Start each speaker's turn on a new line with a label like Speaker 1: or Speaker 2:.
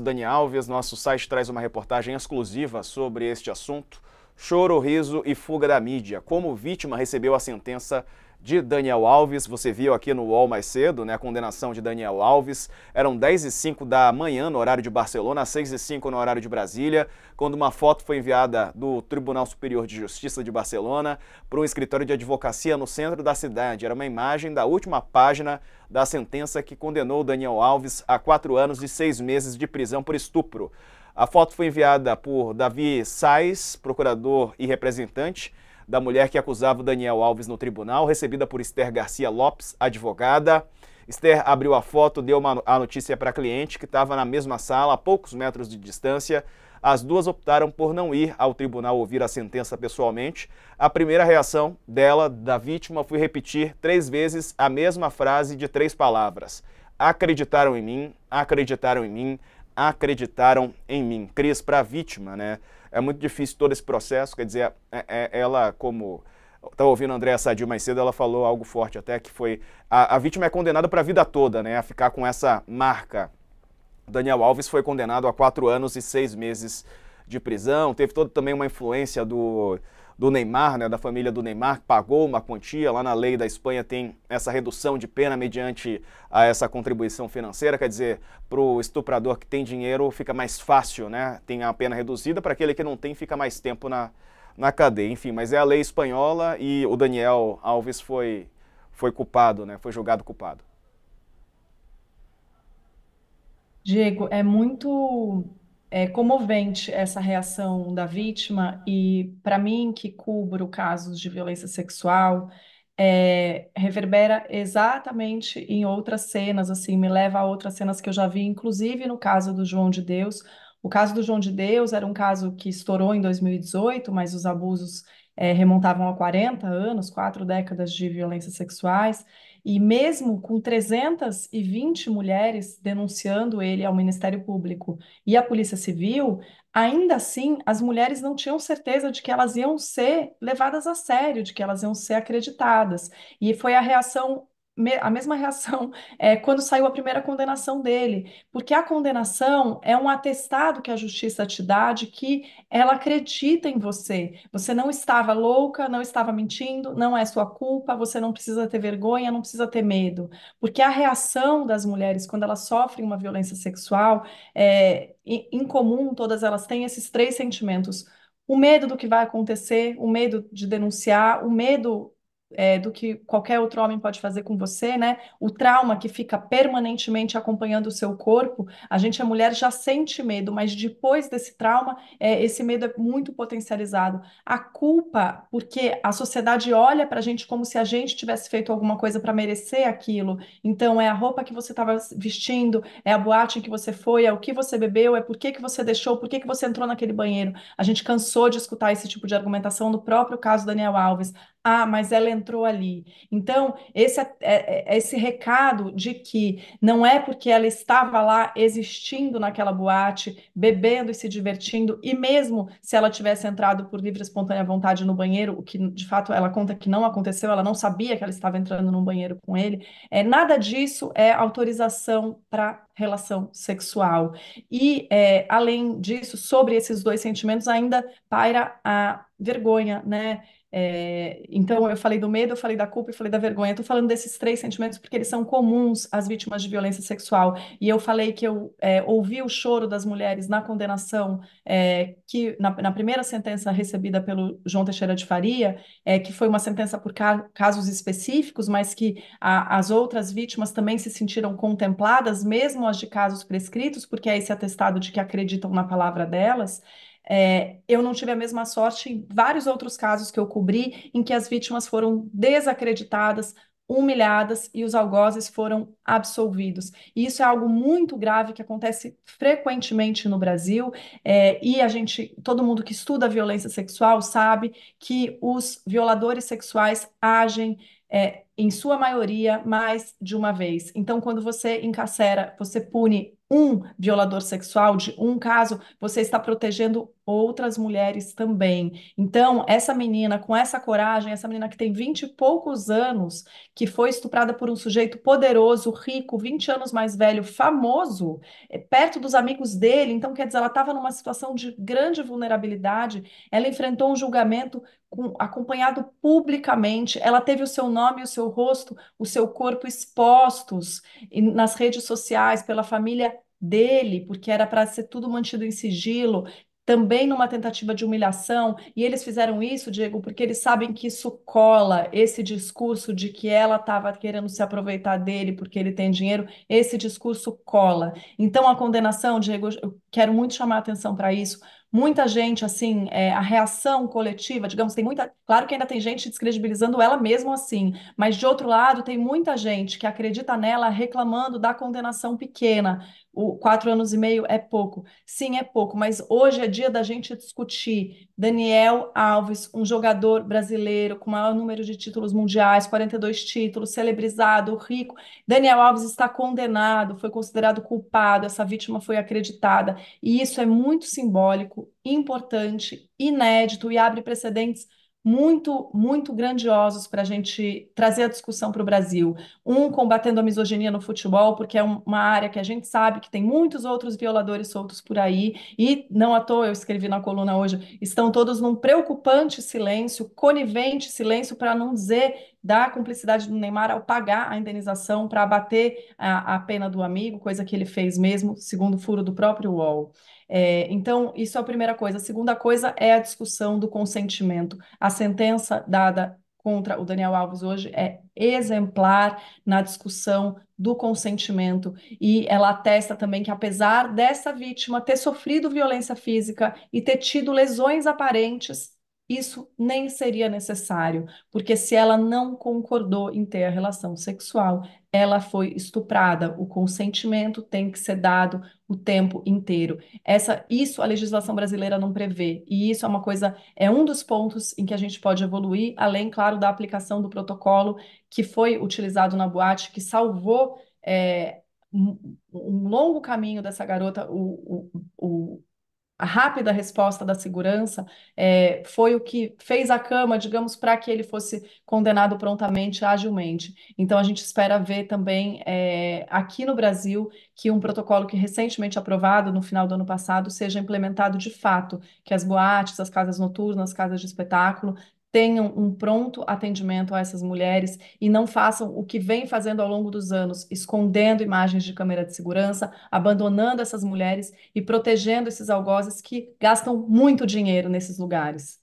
Speaker 1: Dani Alves, nosso site traz uma reportagem exclusiva sobre este assunto. Choro, riso e fuga da mídia. Como vítima recebeu a sentença de Daniel Alves. Você viu aqui no UOL mais cedo, né, a condenação de Daniel Alves. Eram 10h05 da manhã no horário de Barcelona, 6h05 no horário de Brasília, quando uma foto foi enviada do Tribunal Superior de Justiça de Barcelona para um escritório de advocacia no centro da cidade. Era uma imagem da última página da sentença que condenou Daniel Alves a 4 anos e 6 meses de prisão por estupro. A foto foi enviada por Davi Sais, procurador e representante da mulher que acusava o Daniel Alves no tribunal, recebida por Esther Garcia Lopes, advogada. Esther abriu a foto, deu a notícia para a cliente, que estava na mesma sala, a poucos metros de distância. As duas optaram por não ir ao tribunal ouvir a sentença pessoalmente. A primeira reação dela, da vítima, foi repetir 3 vezes a mesma frase de 3 palavras. Acreditaram em mim, acreditaram em mim, acreditaram em mim. Cris, para a vítima, né? É muito difícil todo esse processo, quer dizer, ela, como estava ouvindo a Andréa Sadio mais cedo, ela falou algo forte até, que foi, a vítima é condenada para a vida toda, né, a ficar com essa marca. Daniel Alves foi condenado a 4 anos e 6 meses de prisão, teve toda também uma influência do Neymar, né, da família do Neymar, que pagou uma quantia. Lá na lei da Espanha tem essa redução de pena mediante a essa contribuição financeira, quer dizer, para o estuprador que tem dinheiro fica mais fácil, né, tem a pena reduzida, para aquele que não tem fica mais tempo na cadeia, enfim, mas é a lei espanhola e o Daniel Alves foi culpado, né, foi julgado culpado.
Speaker 2: Diego, é muito comovente essa reação da vítima e, para mim, que cubro casos de violência sexual, reverbera exatamente em outras cenas, assim, me leva a outras cenas que eu já vi, inclusive no caso do João de Deus. O caso do João de Deus era um caso que estourou em 2018, mas os abusos remontavam a 40 anos, 4 décadas de violências sexuais. E mesmo com 320 mulheres denunciando ele ao Ministério Público e à Polícia Civil, ainda assim as mulheres não tinham certeza de que elas iam ser levadas a sério, de que elas iam ser acreditadas. E foi a reação. A mesma reação quando saiu a primeira condenação dele, porque a condenação é um atestado que a justiça te dá de que ela acredita em você. Você não estava louca, não estava mentindo, não é sua culpa, você não precisa ter vergonha, não precisa ter medo. Porque a reação das mulheres quando elas sofrem uma violência sexual, em comum, todas elas têm esses 3 sentimentos. O medo do que vai acontecer, o medo de denunciar, o medo do que qualquer outro homem pode fazer com você, né? O trauma que fica permanentemente acompanhando o seu corpo. A gente, a mulher, já sente medo, mas depois desse trauma, esse medo é muito potencializado. A culpa, porque a sociedade olha para a gente como se a gente tivesse feito alguma coisa para merecer aquilo. Então, é a roupa que você estava vestindo, é a boate em que você foi, é o que você bebeu, é por que que você deixou, por que que você entrou naquele banheiro. A gente cansou de escutar esse tipo de argumentação no próprio caso Daniel Alves. Ah, mas ela entrou ali. Então, esse é esse recado de que não é porque ela estava lá existindo naquela boate, bebendo e se divertindo, e mesmo se ela tivesse entrado por livre e espontânea vontade no banheiro, o que de fato ela conta que não aconteceu, ela não sabia que ela estava entrando num banheiro com ele, nada disso é autorização para relação sexual. E, além disso, sobre esses 2 sentimentos, ainda paira a vergonha, né? Então, eu falei do medo, eu falei da culpa e falei da vergonha. Estou falando desses 3 sentimentos porque eles são comuns às vítimas de violência sexual. E eu falei que eu ouvi o choro das mulheres na condenação, que na primeira sentença recebida pelo João Teixeira de Faria, que foi uma sentença por casos específicos, mas que as outras vítimas também se sentiram contempladas, mesmo as de casos prescritos, porque é esse atestado de que acreditam na palavra delas. Eu não tive a mesma sorte em vários outros casos que eu cobri, em que as vítimas foram desacreditadas, humilhadas e os algozes foram absolvidos. E isso é algo muito grave que acontece frequentemente no Brasil, e todo mundo que estuda violência sexual sabe que os violadores sexuais agem, em sua maioria, mais de uma vez. Então, quando você encarcera, você pune um violador sexual de um caso, você está protegendo outras mulheres também. Então, essa menina com essa coragem, essa menina que tem 20 e poucos anos, que foi estuprada por um sujeito poderoso, rico, 20 anos mais velho, famoso, perto dos amigos dele. Então, quer dizer, ela estava numa situação de grande vulnerabilidade. Ela enfrentou um julgamento acompanhado publicamente. Ela teve o seu nome, o seu rosto, o seu corpo expostos nas redes sociais pela família dele, porque era para ser tudo mantido em sigilo, também numa tentativa de humilhação, e eles fizeram isso, Diego, porque eles sabem que isso cola, esse discurso de que ela estava querendo se aproveitar dele porque ele tem dinheiro, esse discurso cola. Então, a condenação, Diego, eu quero muito chamar a atenção para isso. Muita gente, assim, a reação coletiva, digamos, tem muita. Claro que ainda tem gente descredibilizando ela mesmo assim, mas de outro lado, tem muita gente que acredita nela reclamando da condenação pequena. O 4 anos e meio é pouco. Sim, é pouco, mas hoje é dia da gente discutir Daniel Alves, um jogador brasileiro com o maior número de títulos mundiais, 42 títulos, celebrizado, rico. Daniel Alves está condenado, foi considerado culpado, essa vítima foi acreditada, e isso é muito simbólico, importante, inédito e abre precedentes muito, muito grandiosos para a gente trazer a discussão para o Brasil. Um, combatendo a misoginia no futebol, porque é uma área que a gente sabe que tem muitos outros violadores soltos por aí, e não à toa eu escrevi na coluna hoje, estão todos num preocupante silêncio, conivente silêncio, para não dizer da cumplicidade do Neymar ao pagar a indenização para abater a pena do amigo, coisa que ele fez mesmo, segundo o furo do próprio UOL. Então, isso é a primeira coisa. A segunda coisa é a discussão do consentimento. A sentença dada contra o Daniel Alves hoje é exemplar na discussão do consentimento, e ela atesta também que, apesar dessa vítima ter sofrido violência física e ter tido lesões aparentes, isso nem seria necessário, porque se ela não concordou em ter a relação sexual, ela foi estuprada. O consentimento tem que ser dado o tempo inteiro. Isso a legislação brasileira não prevê, e isso é uma coisa, é um dos pontos em que a gente pode evoluir, além, claro, da aplicação do protocolo que foi utilizado na boate, que salvou um longo caminho dessa garota. A rápida resposta da segurança foi o que fez a cama, digamos, para que ele fosse condenado prontamente, agilmente. Então, a gente espera ver também aqui no Brasil que um protocolo que recentemente aprovado no final do ano passado seja implementado de fato, que as boates, as casas noturnas, as casas de espetáculo tenham um pronto atendimento a essas mulheres e não façam o que vem fazendo ao longo dos anos, escondendo imagens de câmera de segurança, abandonando essas mulheres e protegendo esses algozes que gastam muito dinheiro nesses lugares.